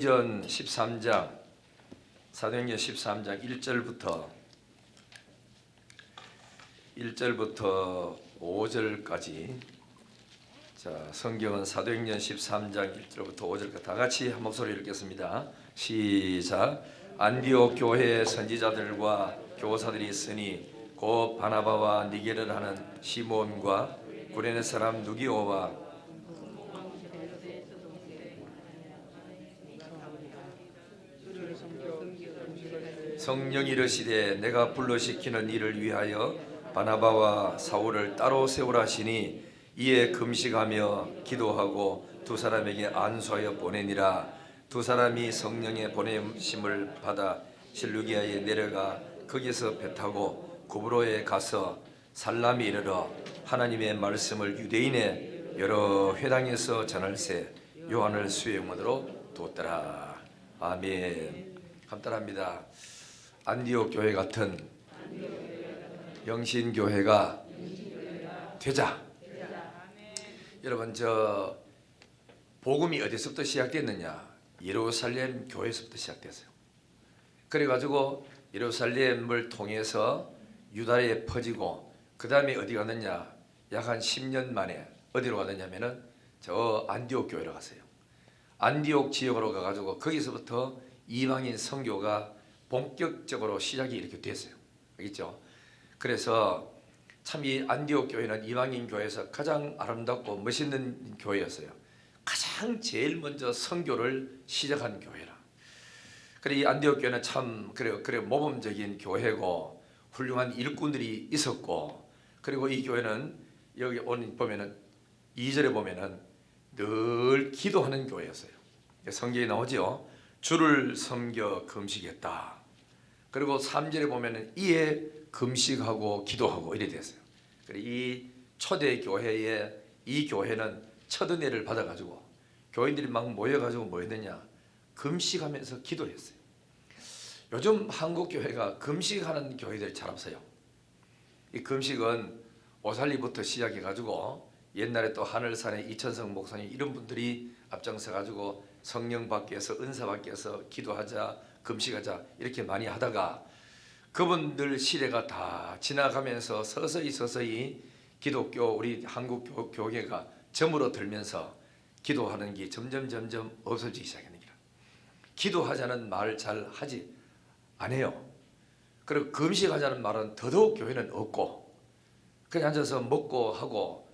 전 13장 사도행전 13장 1절부터 5절까지 자, 성경은 사도행전 13장 1절부터 5절까지 다 같이 한 목소리 읽겠습니다. 시작. 안디옥 교회의 선지자들과 교사들이 있으니 곧 바나바와 니게를 하는 시몬과 구레네 사람 누기오와 성령이 이르시되 내가 불러시키는 일을 위하여 바나바와 사울을 따로 세우라 하시니 이에 금식하며 기도하고 두 사람에게 안수하여 보내니라. 두 사람이 성령의 보내심을 받아 실루기아에 내려가 거기서 배 타고 구브로에 가서 살람에 이르러 하나님의 말씀을 유대인의 여러 회당에서 전할세 요한을 수행원으로 뒀더라. 아멘. 간단합니다. 안디옥 교회 같은 영신교회가 되자. 여러분, 저 복음이 어디서부터 시작됐느냐? 예루살렘 교회에서부터 시작됐어요. 그래가지고 예루살렘을 통해서 유다에 퍼지고 그 다음에 어디 갔느냐? 약 한 10년 만에 어디로 갔느냐면은 저 안디옥 교회로 갔어요. 안디옥 지역으로 가가지고 거기서부터 이방인 선교가 본격적으로 시작이 이렇게 됐어요. 알겠죠? 그래서 참 이 안디옥 교회는 이방인 교회에서 가장 아름답고 멋있는 교회였어요. 가장 제일 먼저 선교를 시작한 교회라. 그래 이 안디옥 교회는 참 그래 모범적인 교회고 훌륭한 일꾼들이 있었고, 그리고 이 교회는 여기 오늘 보면은 2절에 보면은 늘 기도하는 교회였어요. 성경에 나오죠. 주를 섬겨 금식했다. 그리고 3절에 보면은 이에 금식하고 기도하고 이래 됐어요. 그리고 이 초대 교회에 이 교회는 첫 은혜를 받아가지고 교인들이 막 모여가지고 뭐 했느냐? 금식하면서 기도했어요. 요즘 한국 교회가 금식하는 교회들이 잘 없어요. 이 금식은 오살리부터 시작해가지고 옛날에 또 하늘산에 이천성 목사님 이런 분들이 앞장서가지고 성령 받기 위해서 은사 받기 위해서 기도하자 금식하자 이렇게 많이 하다가 그분들 시대가 다 지나가면서 서서히 기독교 우리 한국 교계가 점으로 들면서 기도하는 게 점점 없어지기 시작합니다. 기도하자는 말 잘 하지 안 해요. 그리고 금식하자는 말은 더더욱 교회는 없고 그냥 앉아서 먹고 하고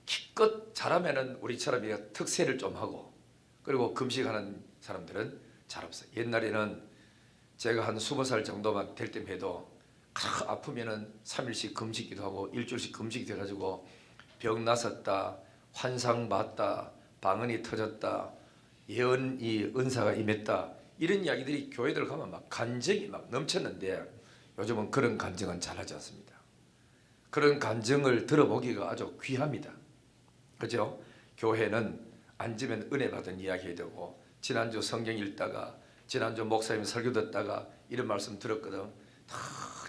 기껏 잘하면은 우리처럼 특세를 좀 하고, 그리고 금식하는 사람들은 잘 없어요. 옛날에는 제가 한 20살 정도만 될 때만 해도 아프면은 3일씩 금식기도 하고 일주일씩 금식이 돼가지고 병 났었다, 환상 봤다, 방언이 터졌다, 예언이 은사가 임했다 이런 이야기들이 교회들 가면 막 간증이 막 넘쳤는데 요즘은 그런 간증은 잘하지 않습니다. 그런 간증을 들어보기가 아주 귀합니다. 그죠? 교회는 앉으면 은혜 받은 이야기 해야 되고, 지난주 성경 읽다가 지난주 목사님 설교 듣다가 이런 말씀 들었거든.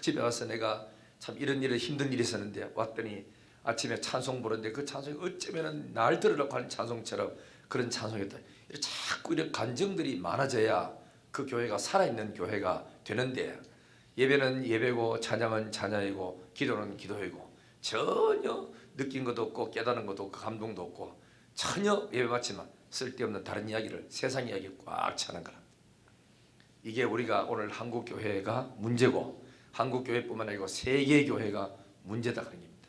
집에 와서 내가 참 이런 일은 힘든 일이 있었는데 왔더니 아침에 찬송 부르는데 그 찬송이 어쩌면 날 들으라고 하는 찬송처럼 그런 찬송이었다. 자꾸 이런 간증들이 많아져야 그 교회가 살아있는 교회가 되는데, 예배는 예배고 찬양은 찬양이고 기도는 기도이고 전혀 느낀 것도 없고 깨달은 것도 없고 감동도 없고 전혀 예배 받지만 쓸데없는 다른 이야기를 세상 이야기 꽉 차는 거라. 이게 우리가 오늘 한국 교회가 문제고 한국 교회뿐만 아니고 세계 교회가 문제다 그런 겁니다.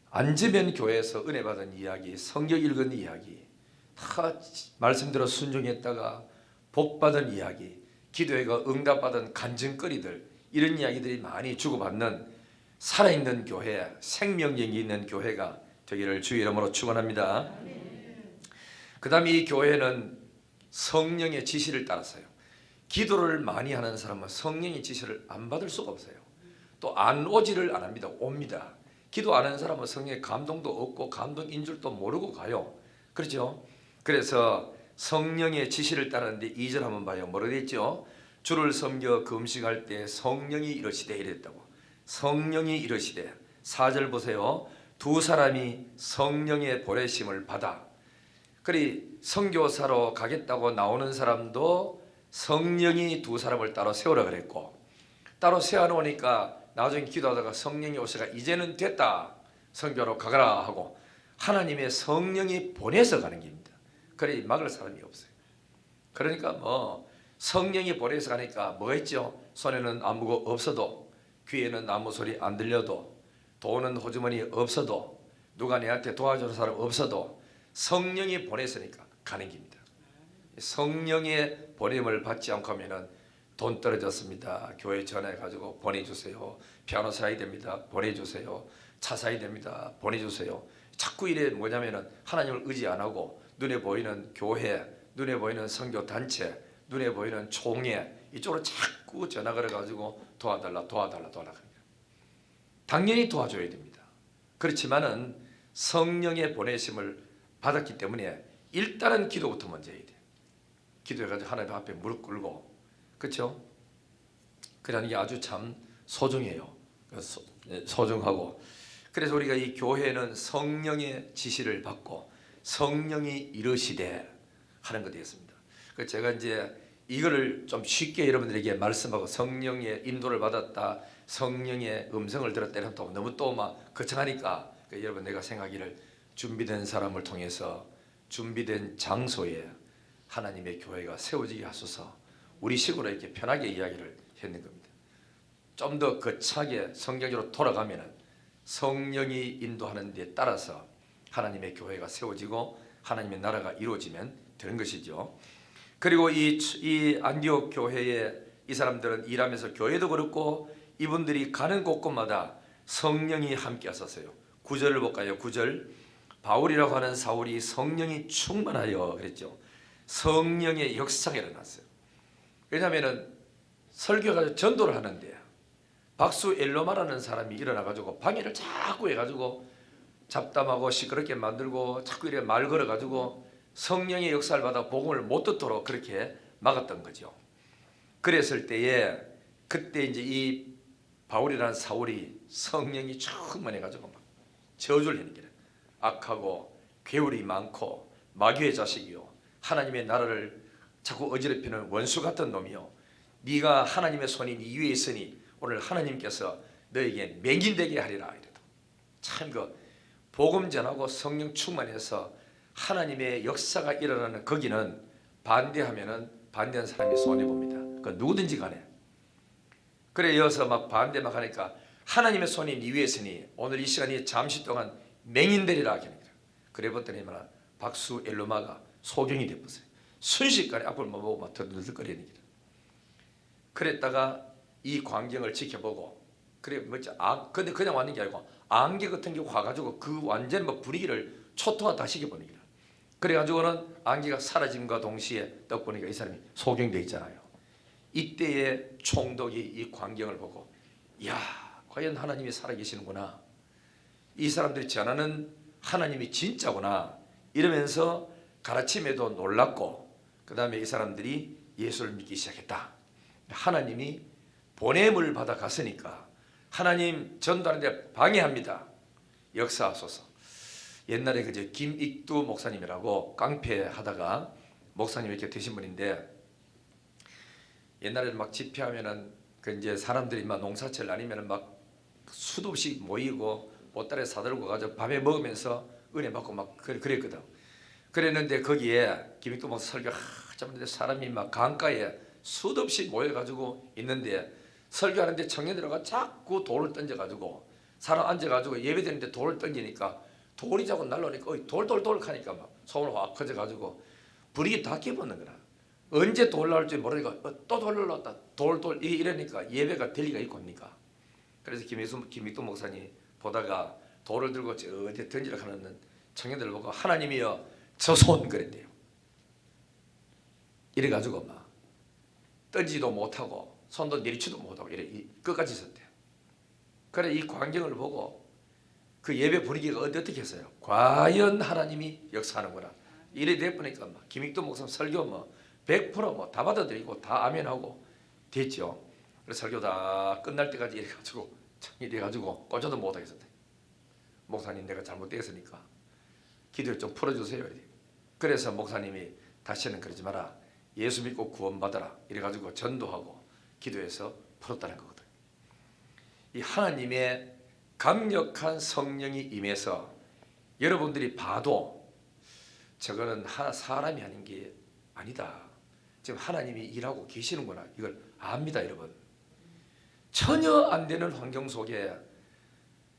앉으면 교회에서 은혜 받은 이야기, 성경 읽은 이야기, 다 말씀대로 순종했다가 복 받은 이야기, 기도회가 응답받은 간증거리들 이런 이야기들이 많이 주고받는 살아있는 교회, 생명력이 있는 교회가 되기를 주의 이름으로 축원합니다. 그 다음에 이 교회는 성령의 지시를 따랐어요. 기도를 많이 하는 사람은 성령의 지시를 안 받을 수가 없어요. 또 안 오지를 안 합니다. 옵니다. 기도 안 하는 사람은 성령의 감동도 없고 감동인 줄도 모르고 가요. 그렇죠? 그래서 성령의 지시를 따르는데 2절 한번 봐요. 뭐라 그랬죠? 주를 섬겨 금식할 때 성령이 이르시되 이랬다고. 성령이 이르시되 4절 보세요. 두 사람이 성령의 보내심을 받아 그리 선교사로 가겠다고 나오는 사람도 성령이 두 사람을 따로 세우라 그랬고, 따로 세워놓으니까 나중에 기도하다가 성령이 오시가 이제는 됐다, 선교로 가거라 하고 하나님의 성령이 보내서 가는 길입니다. 그래 막을 사람이 없어요. 그러니까 뭐 성령이 보내서 가니까 뭐 있죠? 손에는 아무거 없어도, 귀에는 아무 소리 안 들려도, 돈은 호주머니 없어도, 누가 내한테 도와주는 사람 없어도 성령이 보냈으니까 가는 길입니다. 성령의 보냄을 받지 않고 하면은 돈 떨어졌습니다, 교회 전화해가지고 보내주세요. 피아노 사야 됩니다, 보내주세요. 차 사야 됩니다, 보내주세요. 자꾸 이래 뭐냐면은 하나님을 의지 안 하고 눈에 보이는 교회, 눈에 보이는 선교 단체, 눈에 보이는 총회 이쪽으로 자꾸 전화 걸어가지고 도와달라 합니다. 당연히 도와줘야 됩니다. 그렇지만은 성령의 보내심을 받았기 때문에 일단은 기도부터 먼저 해야 돼요. 기도해가지고 하나님 앞에 무릎 꿇고, 그렇죠? 그러는 게 아주 참 소중해요. 소중하고, 그래서 우리가 이 교회는 성령의 지시를 받고 성령이 이르시되 하는 것이 되겠습니다. 제가 이제 이거를 좀 쉽게 여러분들에게 말씀하고 성령의 인도를 받았다, 성령의 음성을 들었다 이러면 또 너무 또 막 거창하니까, 여러분 내가 생각하기를 준비된 사람을 통해서 준비된 장소에 하나님의 교회가 세워지게 하소서, 우리 식으로 이렇게 편하게 이야기를 했는 겁니다. 좀 더 거창하게 성경적으로 돌아가면은 성령이 인도하는 데 따라서 하나님의 교회가 세워지고 하나님의 나라가 이루어지면 되는 것이죠. 그리고 이 안디옥 교회에 이 사람들은 일하면서 교회도 그렇고 이분들이 가는 곳곳마다 성령이 함께 하셨어요. 9절을 볼까요? 9절. 바울이라고 하는 사울이 성령이 충만하여 그랬죠. 성령의 역사가 일어났어요. 왜냐하면 설교가 전도를 하는데 박수 엘로마라는 사람이 일어나가지고 방해를 자꾸 해가지고 잡담하고 시끄럽게 만들고 자꾸 이렇게 말 걸어가지고 성령의 역사를 받아 복음을 못 듣도록 그렇게 막았던 거죠. 그랬을 때에 그때 이제 이 바울이라는 사울이 성령이 충만해가지고 막 저주를 하는 거예요. 악하고 괴울이 많고 마귀의 자식이요, 하나님의 나라를 자꾸 어지럽히는 원수 같은 놈이요, 네가 하나님의 손이 네 위에 있으니 오늘 하나님께서 너에게 맹인되게 하리라. 이래도 참 그 복음 전하고 성령 충만해서 하나님의 역사가 일어나는 거기는 반대하면은 반대한 사람이 손해 봅니다. 그 누구든지 간에. 그래 이어서 막 반대 막 하니까 하나님의 손이 네 위에 있으니 오늘 이 시간이 잠시 동안 맹인되리라 하니까, 그래 봤더니 박수 엘로마가 소경이 되었어요. 순식간에 앞을 못 보고 막 들들거리는 길. 그랬다가 이 광경을 지켜보고, 그래 뭐지? 근데 그냥 왔는 게 아니고 안개 같은 게 와가지고 그 완전 뭐 분위기를 초토화 다 시켜버리는 거야. 그래가지고는 안개가 사라짐과 동시에 딱 보니까 이 사람이 소경돼 있잖아요. 이때에 총독이 이 광경을 보고, 야, 과연 하나님이 살아계시는구나, 이 사람들이 전하는 하나님이 진짜구나 이러면서 가르침에도 놀랐고, 그 다음에 이 사람들이 예수를 믿기 시작했다. 하나님이 보냄을 받아 갔으니까 하나님 전도하는데 방해합니다, 역사하소서. 옛날에 그저 김익두 목사님이라고 깡패하다가 목사님 이렇게 되신 분인데, 옛날에는 막 집회하면은 그 이제 사람들이 막 농사철 아니면은 막 수도 없이 모이고 보따리 사들고 가서 밤에 먹으면서 은혜 받고 막 그랬거든. 그랬는데 거기에 김익두 목사 설교 하자는데 사람이 막 강가에 수도 없이 모여가지고 있는데 설교하는데 청년들가 자꾸 돌을 던져가지고 사람 앉아가지고 예배드리는데 돌을 던지니까 돌이 자꾸 날라오니까 돌 하니까 막 소문이 확 커져가지고 불이 다 깨붙는 거라. 언제 돌 나올지 모르니까 또 돌 날라왔다, 돌 이러니까 예배가 될 리가 있고 합니까? 그래서 김익두 목사님 보다가 돌을 들고 어디 던지려 하는 청년들을 보고 하나님이여 저 손 그랬대요. 이래가지고 막 던지도 못하고 손도 내리치도 못하고 이래 끝까지 있었대요. 그래 이 광경을 보고 그 예배 분위기가 어떻게 했어요? 과연 하나님이 역사하는구나 이래 돼보니까 막 김익두 목사님 설교 뭐 100% 다 받아들이고 다 아멘하고 됐죠. 그래서 설교 다 끝날 때까지 이래가지고 이래가지고 꽂아도 못하겠었대. 목사님 내가 잘못되었으니까 기도를 좀 풀어주세요. 그래서 목사님이 다시는 그러지 마라, 예수 믿고 구원받아라 이래가지고 전도하고 기도해서 풀었다는 거거든. 이 하나님의 강력한 성령이 임해서 여러분들이 봐도 저거는 사람이 하는 게 아니다, 지금 하나님이 일하고 계시는구나, 이걸 압니다. 여러분, 전혀 안 되는 환경 속에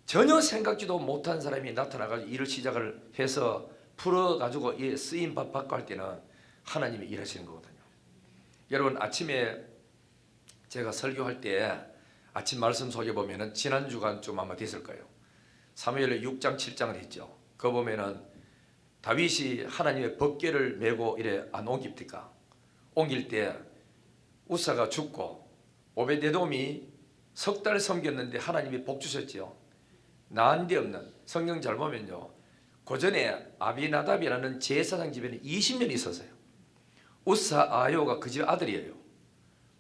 전혀 생각지도 못한 사람이 나타나가지고 일을 시작을 해서 풀어가지고 쓰임 받고 할 때는 하나님이 일하시는 거거든요. 여러분, 아침에 제가 설교할 때 아침 말씀 속에 보면은 지난 주간쯤 아마 됐을 거예요. 사무엘의 6장 7장을 했죠. 그거 보면은 다윗이 하나님의 법궤를 메고 이래 안 옮깁니까? 옮길 때 우사가 죽고 오베데돔이 석 달 섬겼는데 하나님이 복 주셨지요. 난데없는, 성경 잘 보면요, 고전에 아비나답이라는 제사장 집에는 20년 있었어요. 우사 아요가 그 집 아들이에요.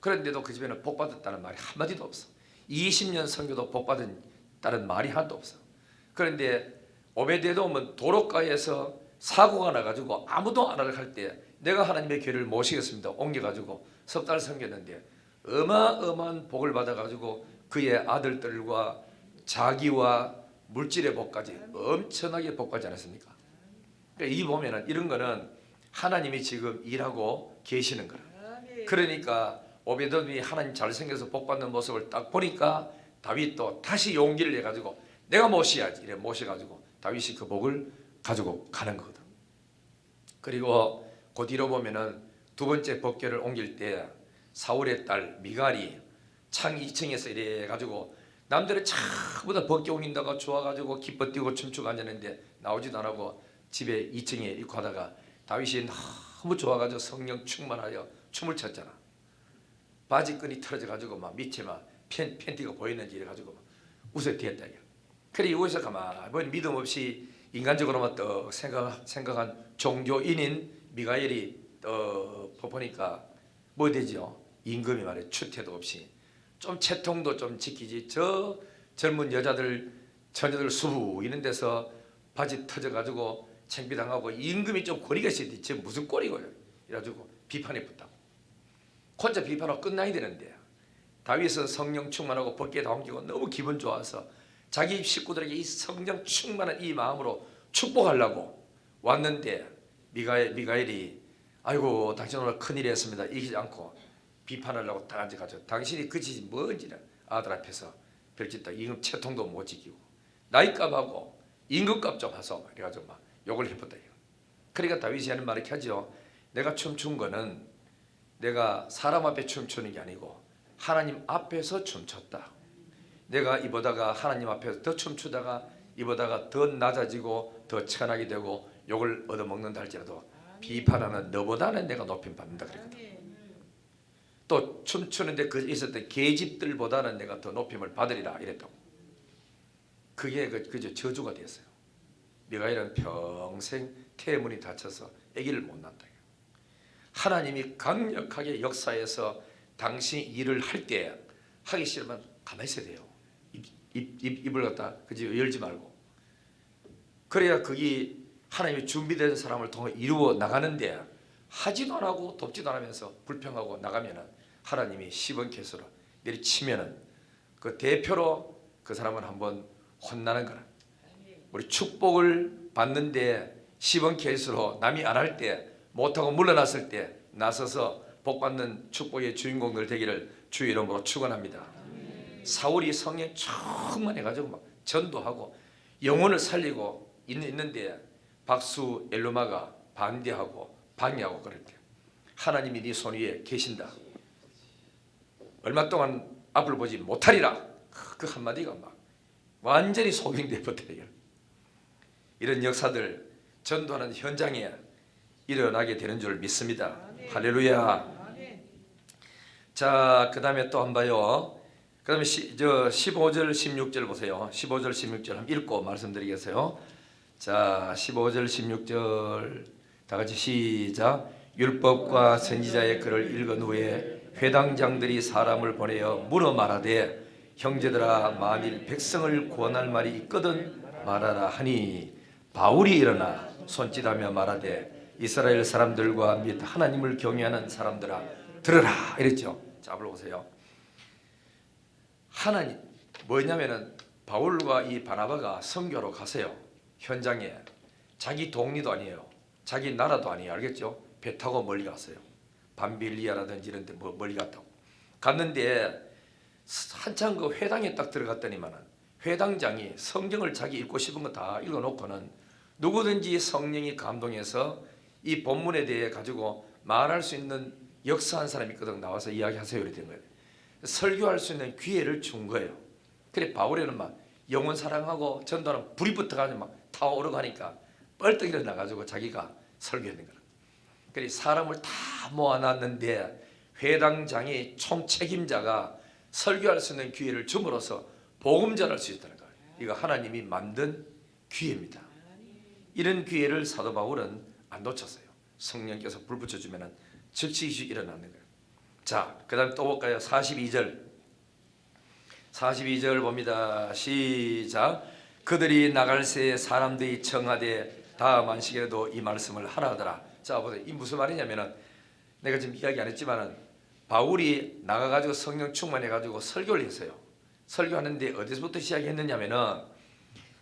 그런데도 그 집에는 복 받았다는 말이 한마디도 없어. 20년 선교도 복 받았다는 말이 하나도 없어. 그런데 오베데돔은 도로가에서 사고가 나가지고 아무도 안 알아갈 때 내가 하나님의 교회를 모시겠습니다 옮겨가지고 석 달 섬겼는데 어마어마한 복을 받아가지고 그의 아들들과 자기와 물질의 복까지 엄청나게 복받지 않았습니까? 그러니까 이 보면은 이런 거는 하나님이 지금 일하고 계시는 거라. 그러니까 오베돔이 하나님 잘생겨서 복받는 모습을 딱 보니까 다윗도 다시 용기를 내가지고 내가 모셔야지 이래 모셔가지고 다윗이 그 복을 가지고 가는 거거든. 그리고 그 뒤로 보면은 두 번째 법궤를 옮길 때 사울의 딸 미갈이 창 2층에서 이래 가지고 남들은 전부 다 법궤 옮긴다가 좋아가지고 기뻐 뛰고 춤추고 앉았는데 나오지도 안 하고 집에 2층에 있고 하다가 다윗이 너무 좋아가지고 성령 충만하여 춤을 췄잖아. 바지끈이 틀어져 가지고 막 밑에 막 팬티가 보이는지 이래 가지고 웃어 뛰었다. 그래 여기서 가만히 믿음 없이 인간적으로만 떡 생각한 종교인인 미가엘이 보니까 뭐 되죠? 임금이 말해 추태도 없이 좀 채통도 좀 지키지, 저 젊은 여자들 처녀들 수부 이런 데서 바지 터져가지고 창피당하고 임금이 좀 거리가 있어야지 저 무슨 꼴이고요 이래가지고 비판에 붙다고. 혼자 비판하고 끝나야 되는데 다윗은 성령 충만하고 법궤 다 옮기고 너무 기분 좋아서 자기 식구들에게 이 성령 충만한 이 마음으로 축복하려고 왔는데 미가엘이 아이고 당신 오늘 큰일이 했습니다 이기지 않고 비판하려고 딱 앉아가지고 당신이 그 짓이 뭔지를 아들 앞에서 별짓다 임금 채통도 못 지키고 나이값하고 임금값 좀 하소 그래가지고 막 욕을 해봤다. 그러니까 다윗이 하는 말이 하죠. 내가 춤춘 거는 내가 사람 앞에 춤추는 게 아니고 하나님 앞에서 춤췄다. 내가 이보다가 하나님 앞에서 더 춤추다가 이보다가 더 낮아지고 더 천하게 되고 욕을 얻어먹는다 할지라도 비판하는 너보다는 내가 높임 받는다 그랬거든. 또 춤추는데 그 있었던 계집들보다는 내가 더 높임을 받으리라 이랬다고. 그게 그저 저주가 됐어요. 미가엘은 평생 태문이 닫혀서 아기를 못 낳는다. 하나님이 강력하게 역사에서 당신이 일을 할 때 하기 싫으면 가만히 있어야 돼요. 입을 갖다 그저 열지 말고. 그래야 그게 하나님이 준비된 사람을 통해 이루어 나가는데 하지도 안 하고 돕지도 않으면서 불평하고 나가면은 하나님이 시범캐스로 내리치면은 그 대표로 그 사람은 한번 혼나는 거라. 우리 축복을 받는데 시범캐스로 남이 안 할 때 못하고 물러났을 때 나서서 복받는 축복의 주인공들 되기를 주의 이름으로 축원합니다. 사울이 성령 충만해가지고 막 전도하고 영혼을 살리고 있는데 박수 엘루마가 반대하고 방해하고 그럴 때 하나님이 네 손 위에 계신다. 얼마 동안 앞을 보지 못하리라. 그 한마디가 막 완전히 속임돼 버려요. 이런 역사들 전도하는 현장에 일어나게 되는 줄 믿습니다. 할렐루야. 자, 그 다음에 또 한번 봐요. 그 다음에 15절 16절 보세요. 15절 16절 한번 읽고 말씀드리겠어요. 자, 15절 16절 다 같이 시작. 율법과 선지자의 글을 읽은 후에 회당장들이 사람을 보내어 물어 말하되 형제들아 만일 백성을 구원할 말이 있거든 말하라 하니 바울이 일어나 손짓하며 말하되 이스라엘 사람들과 및 하나님을 경외하는 사람들아 들으라 이랬죠. 자, 불러보세요. 하나님 뭐냐면은 바울과 이 바나바가 선교로 가세요. 현장에 자기 동리도 아니에요. 자기 나라도 아니에요. 알겠죠? 배 타고 멀리 갔어요. 밤빌리아라든지 이런 데 멀리 갔다고 갔는데 한참 그 회당에 딱 들어갔더니만은 회당장이 성경을 자기 읽고 싶은 거 다 읽어놓고는 누구든지 성령이 감동해서 이 본문에 대해 가지고 말할 수 있는 역사한 사람이 있거든 나와서 이야기하세요 이렇게 된 거예요. 설교할 수 있는 기회를 준 거예요. 그래 바울에는 막 영혼 사랑하고 전도하는 불이 붙어가지고 막 타오르고 하니까 뻘떡 일어나가지고 자기가 설교했는 거예요. 그래 사람을 다 모아놨는데 회당장이 총책임자가 설교할 수 있는 기회를 줌으로써 복음 전할 수 있다는 거예요. 이거 하나님이 만든 기회입니다. 이런 기회를 사도 바울은 안 놓쳤어요. 성령께서 불 붙여주면 즉시 일어나는 거예요. 자, 그 다음 또 볼까요? 42절 봅니다. 시작. 그들이 나갈 새 사람들이 청하되 다음 안식일에도 이 말씀을 하라 하더라. 자, 보세요. 이 무슨 말이냐면은 내가 지금 이야기 안 했지만은 바울이 나가가지고 성령 충만해가지고 설교를 했어요. 설교하는데 어디서부터 시작했느냐면은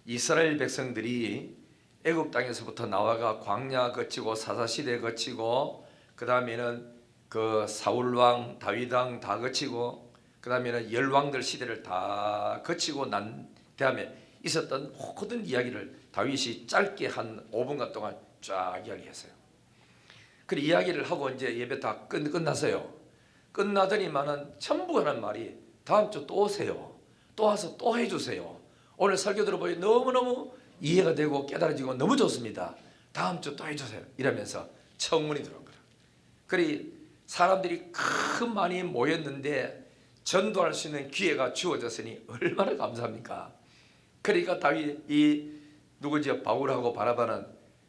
이스라엘 백성들이 애굽 땅에서부터 나와가 광야 거치고 사사시대 거치고 그 다음에는 그 사울왕 다윗왕 다 거치고 그 다음에는 열왕들 시대를 다 거치고 난 다음에 있었던 모든 이야기를 다윗이 짧게 한 5분간 동안 쫙 이야기했어요. 그 이야기를 하고 이제 예배 다 끝났어요. 끝나더니만은 전부 하는 말이 다음 주 또 오세요. 또 와서 또 해주세요. 오늘 설교 들어보니 너무너무 이해가 되고 깨달아지고 너무 좋습니다. 다음 주 또 해주세요. 이러면서 청문이 들어온 거예요. 그리 사람들이 큰 많이 모였는데 전도할 수 있는 기회가 주어졌으니 얼마나 감사합니까? 그러니까 다윗 이 누구지 바울하고 바나바는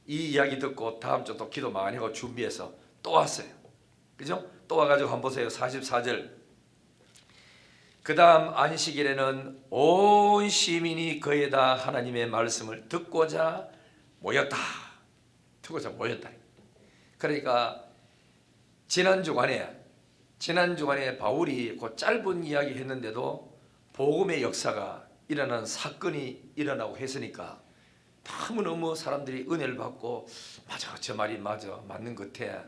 이 이야기 듣고 다음 주 또 기도 많이 하고 준비해서 또 왔어요. 그죠? 또 와가지고 한번 보세요. 44절. 그 다음 안식일에는 온 시민이 거기에다 하나님의 말씀을 듣고자 모였다. 그러니까 지난 주간에 바울이 그 짧은 이야기 했는데도 복음의 역사가 일어나는 사건이 일어나고 했으니까 너무너무 사람들이 은혜를 받고 맞아 저 말이 맞는 것 같아.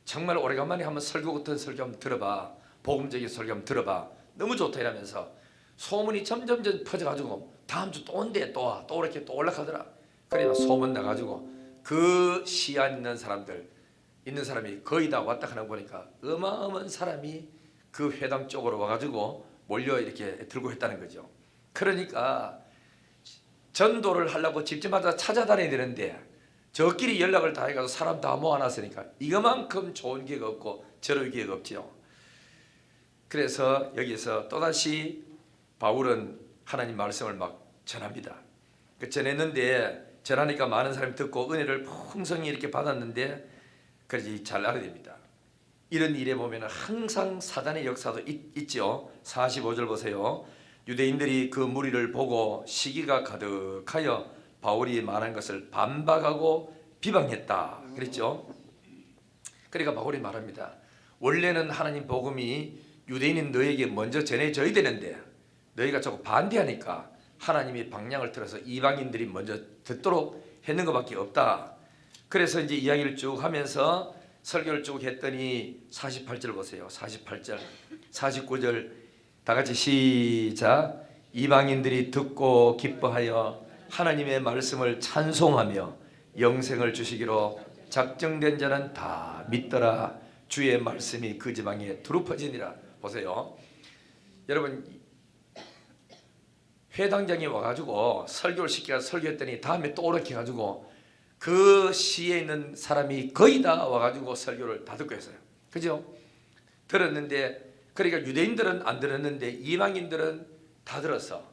정말 오래간만에 한번 설교 같은 설교 한번 들어봐. 복음적인 설교 한번 들어봐. 너무 좋다 이러면서 소문이 점점 퍼져가지고 다음 주 또 온대 또 이렇게 또 올라가더라. 그러니까 소문 나가지고 그 시안 있는 사람이 거의 다 왔다 하는 거 보니까 어마어마한 사람이 그 회당 쪽으로 와가지고 몰려 이렇게 들고 했다는 거죠. 그러니까 전도를 하려고 집집마다 찾아다녀야 되는데 저끼리 연락을 다 해가지고 사람 다 모아놨으니까 이거만큼 좋은 기회가 없고 저럴 기회가 없죠. 그래서 여기서 또다시 바울은 하나님 말씀을 막 전합니다. 전했는데 전하니까 많은 사람이 듣고 은혜를 풍성히 이렇게 받았는데 그래서 잘 알아야 됩니다. 이런 일에 보면 항상 사단의 역사도 있죠. 45절 보세요. 유대인들이 그 무리를 보고 시기가 가득하여 바울이 말한 것을 반박하고 비방했다 그랬죠. 그러니까 바울이 말합니다. 원래는 하나님 복음이 유대인인 너에게 먼저 전해져야 되는데 너희가 자꾸 반대하니까 하나님이 방향을 틀어서 이방인들이 먼저 듣도록 했는 것밖에 없다. 그래서 이제 이야기를 쭉 하면서 설교를 쭉 했더니 48절 보세요. 48절 49절 다 같이 시작. 이방인들이 듣고 기뻐하여 하나님의 말씀을 찬송하며 영생을 주시기로 작정된 자는 다 믿더라. 주의 말씀이 그 지방에 두루 퍼지니라. 보세요. 여러분 회당장이 와가지고 설교를 시켜서 설교했더니 다음에 또 오렇게 해가지고 그 시에 있는 사람이 거의 다 와가지고 설교를 다 듣고 했어요. 그죠? 들었는데 그러니까 유대인들은 안 들었는데 이방인들은 다 들었어.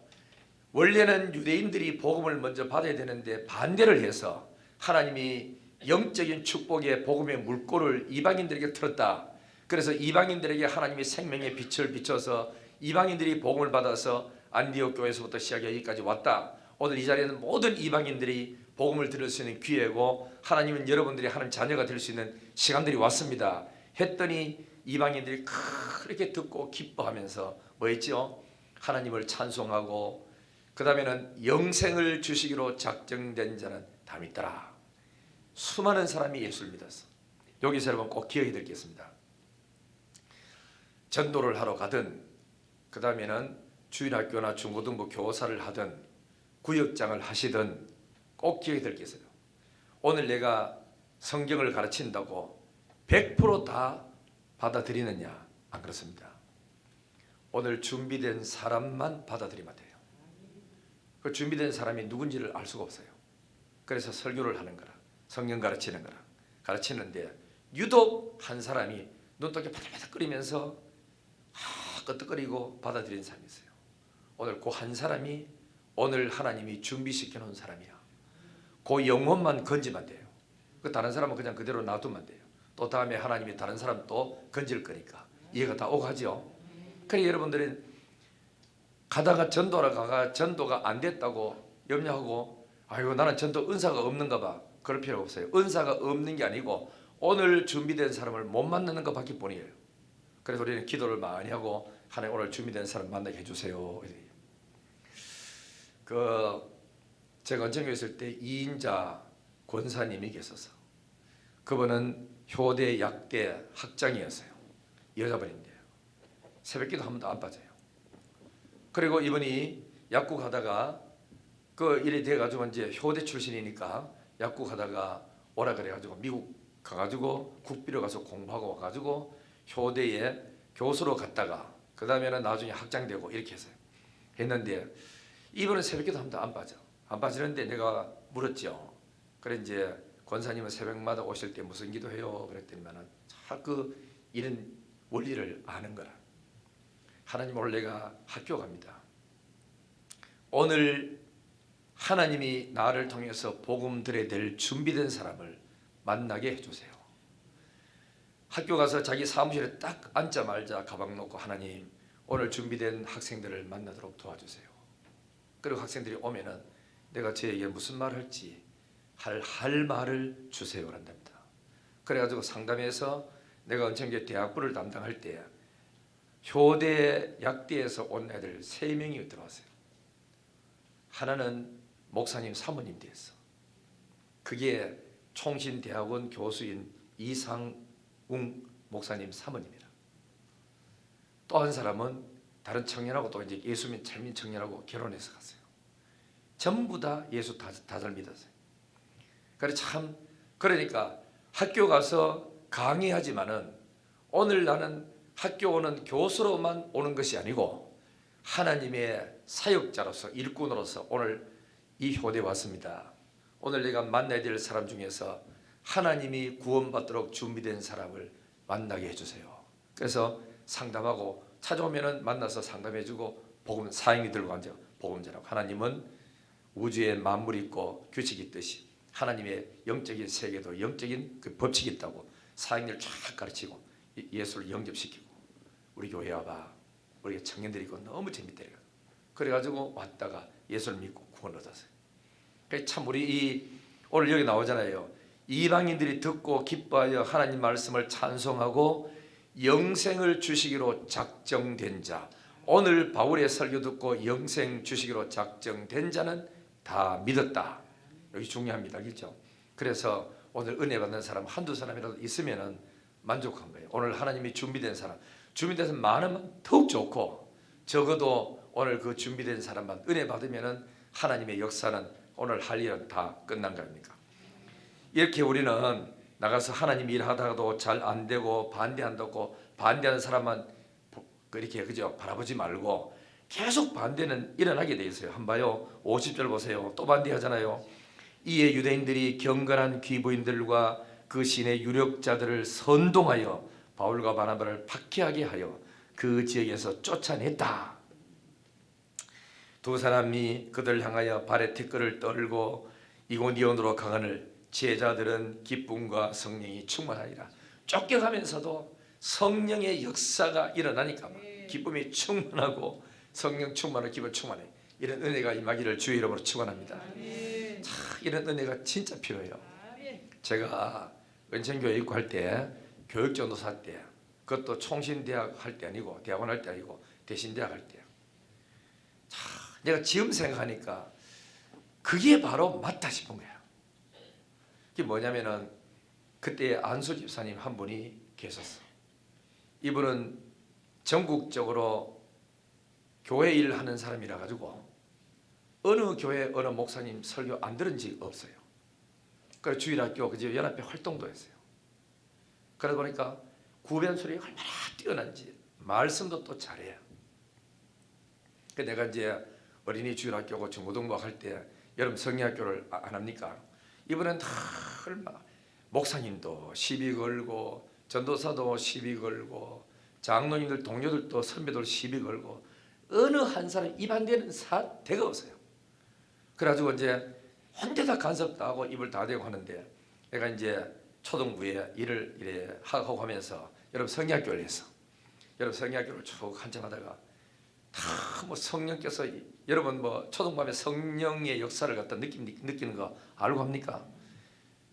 원래는 유대인들이 복음을 먼저 받아야 되는데 반대를 해서 하나님이 영적인 축복의 복음의 물꼬를 이방인들에게 틀었다. 그래서 이방인들에게 하나님이 생명의 빛을 비춰서 이방인들이 복음을 받아서 안디옥 교회에서부터 시작해 여기까지 왔다. 오늘 이 자리에는 모든 이방인들이 복음을 들을 수 있는 기회고 하나님은 여러분들이 하나님 자녀가 될 수 있는 시간들이 왔습니다 했더니 이방인들이 그렇게 듣고 기뻐하면서 뭐 했죠? 하나님을 찬송하고 그 다음에는 영생을 주시기로 작정된 자는 다 믿더라. 수많은 사람이 예수를 믿었어. 여기서 여러분 꼭 기억해 드리겠습니다. 전도를 하러 가든 그 다음에는 주일학교나 중고등부 교사를 하든 구역장을 하시든 꼭 기억해 드리겠어요. 오늘 내가 성경을 가르친다고 100% 다 받아들이느냐? 안 그렇습니다. 오늘 준비된 사람만 받아들이면 돼요. 그 준비된 사람이 누군지를 알 수가 없어요. 그래서 설교를 하는 거라, 성경 가르치는 거라 가르치는데 유독 한 사람이 눈독에 바닥바닥거리면서 끄떡거리고 받아들이는 사람이 있어요. 오늘 그 한 사람이 오늘 하나님이 준비시켜 놓은 사람이야. 그 영혼만 건지면 돼요. 그 다른 사람은 그냥 그대로 놔두면 돼요. 또 다음에 하나님이 다른 사람 또 건질 거니까 이해가 다 오고 하죠. 그래 여러분들은 가다가 전도하러 가가 전도가 안 됐다고 염려하고 아이고 나는 전도 은사가 없는가 봐. 그럴 필요가 없어요. 은사가 없는 게 아니고 오늘 준비된 사람을 못 만나는 것밖에 뿐이에요. 그래서 우리는 기도를 많이 하고 하나님 오늘 준비된 사람 만나게 해주세요. 제가 언쟁에 있을 때 이인자 권사님이 계셔서 그분은 효대 약대 학장이었어요. 여자분인데요. 새벽기도 한 번도 안 빠져요. 그리고 이분이 약국하다가 그 일이 돼가지고 이제 효대 출신이니까 약국하다가 오라 그래가지고 미국 가가지고 국비로 가서 공부하고 와가지고 효대에 교수로 갔다가 그 다음에는 나중에 학장되고 이렇게 했어요. 했는데 이분은 새벽기도 한 번도 안 빠져. 안 빠지는데 내가 물었죠. 그래 이제 권사님은 새벽마다 오실 때 무슨 기도해요? 그랬더니만은 자꾸 이런 원리를 아는 거라. 하나님 오늘 내가 학교 갑니다. 오늘 하나님이 나를 통해서 복음 들어야 될 준비된 사람을 만나게 해주세요. 학교 가서 자기 사무실에 딱 앉자마자 가방 놓고 하나님 오늘 준비된 학생들을 만나도록 도와주세요. 그리고 학생들이 오면은 내가 저에게 무슨 말을 할지 할 말을 주세요 한답니다. 그래가지고 상담해서 내가 언천교 대학부를 담당할 때 효대 약대에서 온 애들 3명이 들어왔어요. 하나는 목사님 사모님 됐어. 그게 총신대학원 교수인 이상웅 목사님 사모님이라. 또 한 사람은 다른 청년하고 또 이제 예수민 젊은 청년하고 결혼해서 갔어요. 전부 다 예수 다 잘 믿었어요. 그래 참 그러니까 학교 가서 강의하지만은 오늘 나는 학교 오는 교수로만 오는 것이 아니고 하나님의 사역자로서 일꾼으로서 오늘 이 효대에 왔습니다. 오늘 내가 만나야 될 사람 중에서 하나님이 구원받도록 준비된 사람을 만나게 해주세요. 그래서 상담하고 찾아오면은 만나서 상담해주고 복음 사행이 들고 앉아 복음 전하고. 하나님은 우주에 만물이 있고 규칙이 있듯이 하나님의 영적인 세계도 영적인 그 법칙이 있다고 사행을 쫙 가르치고 예수를 영접시키고 우리 교회 와봐. 우리 청년들이 있고 너무 재밌대요. 그래가지고 왔다가 예수를 믿고 구원을 얻었어요. 참 우리 오늘 여기 나오잖아요. 이방인들이 듣고 기뻐하여 하나님 말씀을 찬송하고 영생을 주시기로 작정된 자. 오늘 바울의 설교 듣고 영생 주시기로 작정된 자는 다 믿었다. 여기 중요합니다. 그렇죠? 그래서 오늘 은혜 받는 사람 한두 사람이라도 있으면 만족한 거예요. 오늘 하나님이 준비된 사람, 준비된 사람 많으면 더욱 좋고 적어도 오늘 그 준비된 사람만 은혜 받으면 하나님의 역사는 오늘 할 일은 다 끝난 거 아닙니까? 이렇게 우리는 나가서 하나님 일하다가도 잘 안 되고 반대한다고 반대하는 사람만 이렇게 그죠? 바라보지 말고 계속 반대는 일어나게 돼 있어요. 한번 봐요. 50절 보세요. 또 반대하잖아요. 이에 유대인들이 경건한 귀부인들과 그 신의 유력자들을 선동하여 바울과 바나바를 박해하게 하여 그 지역에서 쫓아냈다. 두 사람이 그들 향하여 발에 티끌을 떨고 이고니온으로 가거늘 제자들은 기쁨과 성령이 충만하리라. 쫓겨가면서도 성령의 역사가 일어나니까 기쁨이 충만하고 성령 충만하고 기쁨 충만해. 이런 은혜가 임하기를 주의 이름으로 축원합니다. 참 이런 은혜가 진짜 필요해요. 제가 은천교회 입구할 때 교육전도사 때, 그것도 총신대학 할 때 아니고 대학원 할 때 아니고 대신대학 할 때, 참 내가 지금 생각하니까 그게 바로 맞다 싶은 거야. 그게 뭐냐면은 그때 안수 집사님 한 분이 계셨어. 이분은 전국적으로 교회 일을 하는 사람이라 가지고 어느 교회 어느 목사님 설교 안 들은 적이 없어요. 그래서 주일학교 그저 연합회 활동도 했어요. 그러다 보니까 구변술이 얼마나 뛰어난지 말씀도 또 잘해요. 그 내가 이제 어린이 주일학교고 중고등부 할 때 여름 성리학교를 안 합니까? 이번엔 다 얼마 목사님도 시비 걸고 전도사도 시비 걸고 장로님들 동료들도 선배들 시비 걸고 어느 한 사람 입 안 되는 사태가 없어요. 그래가지고 이제 혼자다 간섭도 하고 입을 다 대고 하는데 내가 이제 초등부에 일을 이래 하고 하면서 여러분 성리학교를 했어. 여러분 성리학교를 쭉 한참 하다가 다 뭐 성령께서 여러분 뭐 초등부하면 성령의 역사를 갖다 느끼는 거 알고 합니까?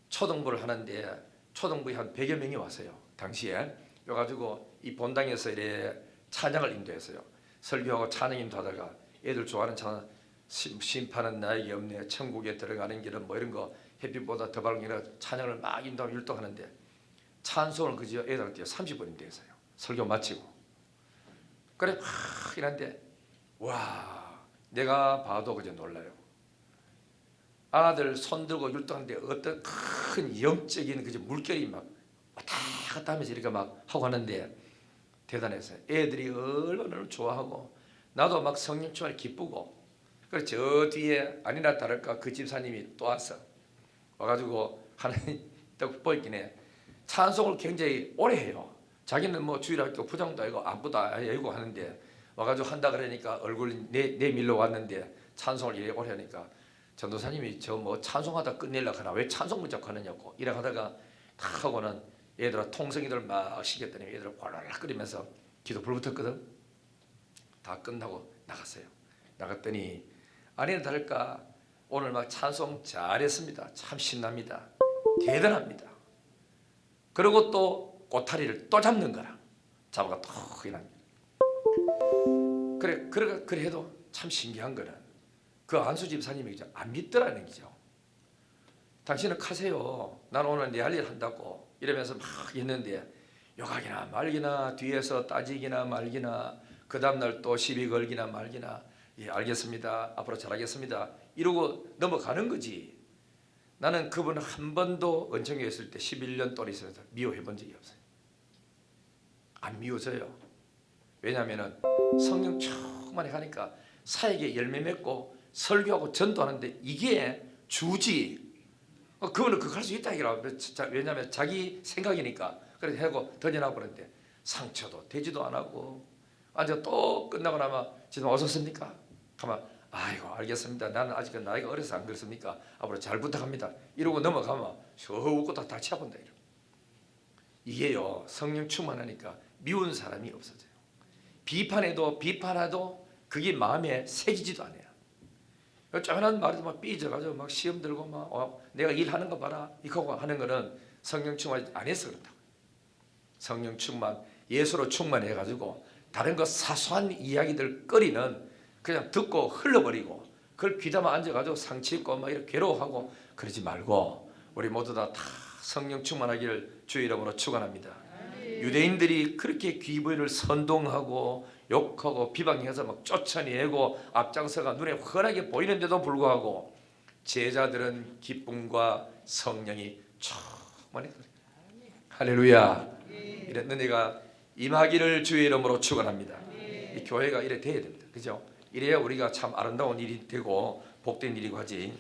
초등부를 하는데 초등부에 한 100여 명이 왔어요. 당시에 그래가지고 이 본당에서 이래 찬양을 인도했어요. 설교하고 찬양 인도하다가 애들 좋아하는 찬양 심판은 나에게 없네 천국에 들어가는 길은 뭐 이런 거 햇빛보다 더 밝은 이런 찬양을 막 인도하고 율동하는데 찬송을 그저 애들한테 30분인데 했어요. 설교 마치고 그래 막 이런데 와 내가 봐도 그저 놀라요. 아들 손 들고 율동하는데 어떤 큰 영적인 그저 물결이 막 왔다 갔다 하면서 이렇게 막 하고 하는데 대단했어요. 애들이 얼마나 좋아하고 나도 막 성령 충만에 기쁘고 그래서 저 뒤에 아니나 다를까 그 집사님이 또 왔어. 와가지고 하나님 딱 보이긴 해. 찬송을 굉장히 오래 해요. 자기는 뭐 주일학교 부장도 아니고 아무도 아니고 하는데 와가지고 한다 그러니까 얼굴 내밀러 왔는데 찬송을 이래 오래 하니까 전도사님이 저 뭐 찬송하다 끝내려고 하나 왜 찬송 문자고 하느냐고 이래 하다가 다 하고는 얘들아 통성이들 막 시켰더니 얘들아 꼴락거리면서 기도 불 붙었거든. 다 끝나고 나갔어요. 나갔더니 아니나 다를까 오늘 막 찬송 잘했습니다. 참 신납니다. 대단합니다. 그리고 또 꼬타리를 또 잡는 거라. 잡아가 톡 이런. 그래 해도 참 신기한 거는 그 안수 집사님이 안 믿더라는 거죠. 당신은 가세요. 난 오늘 내 할 일 한다고 이러면서 막 했는데 욕하기나 말기나 뒤에서 따지기나 말기나 그 다음날 또 시비 걸기나 말기나 예 알겠습니다. 앞으로 잘하겠습니다. 이러고 넘어가는 거지. 나는 그분 한 번도 은총에 있을 때 11년 동안 있어서 미워해 본 적이 없어요. 안 미워져요. 왜냐하면 성령 충만히 가니까 사역에 열매 맺고 설교하고 전도하는데 이게 주지. 그거는 그거 할 수 있다 이거라. 왜냐하면 자기 생각이니까. 그래서 하고 던져놔 버렸는데 상처도 되지도 안 하고 앉아 또 끝나고 나면 지금 어떻습니까? 가만 아이고 알겠습니다. 나는 아직 나이가 어려서 안 그렇습니까? 앞으로 잘 부탁합니다. 이러고 넘어가면 저 웃고 다 치아본다 이러. 이게요 성령 충만하니까 미운 사람이 없어져요. 비판해도 그게 마음에 새기지도 않아요. 쪼만한 말에도 막 삐져가지고 막 시험 들고 막 내가 일하는 거 봐라 이거 하는 거는 성령 충만 안 해서 그렇다고. 성령 충만 예수로 충만해가지고 다른 거 사소한 이야기들 거리는 그냥 듣고 흘러버리고 그걸 귀담아 앉아가지고 상처 입고 막 이렇게 괴로워하고 그러지 말고 우리 모두 다 성령 충만하기를 주의 이름으로 축원합니다. 유대인들이 그렇게 귀부인을 선동하고 욕하고 비방해서 막 쫓아내고 앞장서가 눈에 훤하게 보이는데도 불구하고 제자들은 기쁨과 성령이 충만히 할렐루야. 이런 은혜가 임하기를 주의 이름으로 축원합니다. 이 교회가 이래 돼야 됩니다. 그죠? 이래야 우리가 참 아름다운 일이 되고 복된 일이고 하지.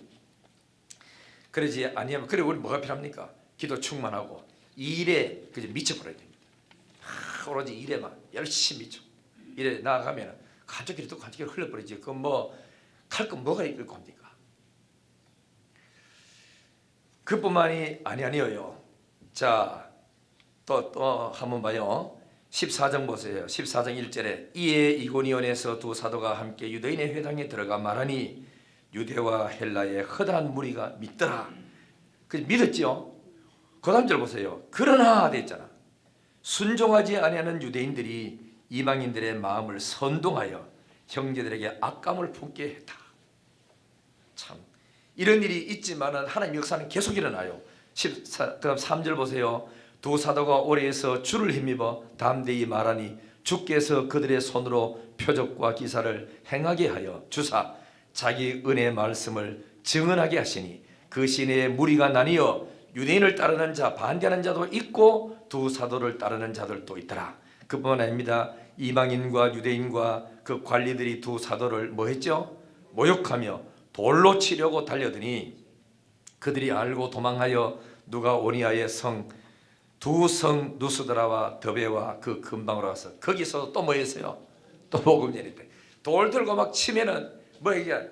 그러지 아니하면 그래 우리 뭐가 필요합니까? 기도 충만하고 이 일에 그저 미쳐버려야 됩니다. 오로지 일에만 열심히 미쳐. 일에 나아가면 한쪽 길이 또 한쪽 길이 흘러버리지. 그 뭐 갈 건 뭐가 있을 겁니까? 그뿐만이 아니에요. 자, 또 한번 봐요. 14장 보세요. 14장 1절에 이에 이고니온에서 두 사도가 함께 유대인의 회당에 들어가 말하니 유대와 헬라의 허다한 무리가 믿더라. 그 믿었지요. 그 다음 절 보세요. 그러나 돼 있잖아. 순종하지 아니하는 유대인들이 이방인들의 마음을 선동하여 형제들에게 악감을 품게 했다. 참 이런 일이 있지만은 하나님 역사는 계속 일어나요. 그다음 3절 보세요. 두 사도가 오래에서 주를 힘입어 담대히 말하니 주께서 그들의 손으로 표적과 기사를 행하게 하여 주사 자기 은혜의 말씀을 증언하게 하시니 그 시내에 무리가 나뉘어 유대인을 따르는 자 반대하는 자도 있고 두 사도를 따르는 자들도 있더라. 그뿐만 아닙니다. 이방인과 유대인과 그 관리들이 두 사도를 뭐 했죠? 모욕하며 돌로 치려고 달려드니 그들이 알고 도망하여 누가 오니아의 두 성 누스드라와 더베와 그 근방으로 가서 거기서 또 뭐 했어요? 또 복음 전했대. 돌 들고 막 치면은 뭐 이게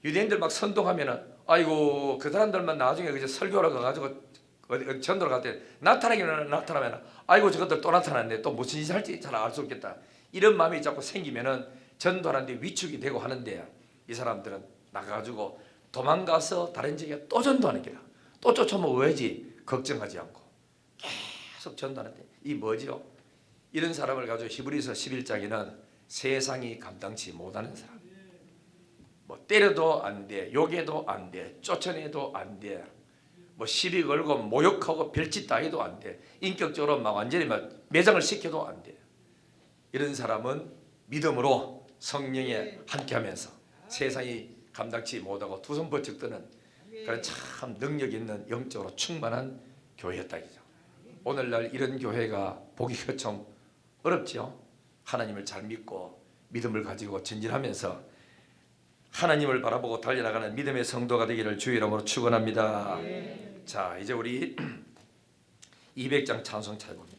유대인들 막 선동하면은 아이고 그 사람들만 나중에 그저 설교를 가가지고 어디 전도를 갈 때 나타나면 아이고 저것들 또 나타났네. 또 무슨 짓을 할지 잘 알 수 없겠다. 이런 마음이 자꾸 생기면은 전도하는데 위축이 되고 하는데 이 사람들은 나가가지고 도망가서 다른 지역에 또 전도하는 게다. 또 쫓아오면 왜지? 걱정하지 않고 계속 전도하는데 이 뭐지요? 이런 사람을 가지고 히브리서 11장에는 세상이 감당치 못하는 사람. 뭐 때려도 안 돼, 욕해도 안 돼, 쫓아내도 안 돼, 뭐 시비 걸고 모욕하고 별짓 다 해도 안 돼, 인격적으로 막 완전히 막 매장을 시켜도 안 돼. 이런 사람은 믿음으로 성령에 함께하면서 세상이 감당치 못하고 두 손 번쩍 뜨는 그런 참 능력 있는 영적으로 충만한 교회였다 이죠. 오늘날 이런 교회가 보기가 좀 어렵지요. 하나님을 잘 믿고 믿음을 가지고 전진하면서 하나님을 바라보고 달려나가는 믿음의 성도가 되기를 주의 이름으로 축원합니다. 자, 이제 우리 200장 찬송 찾아봅니다.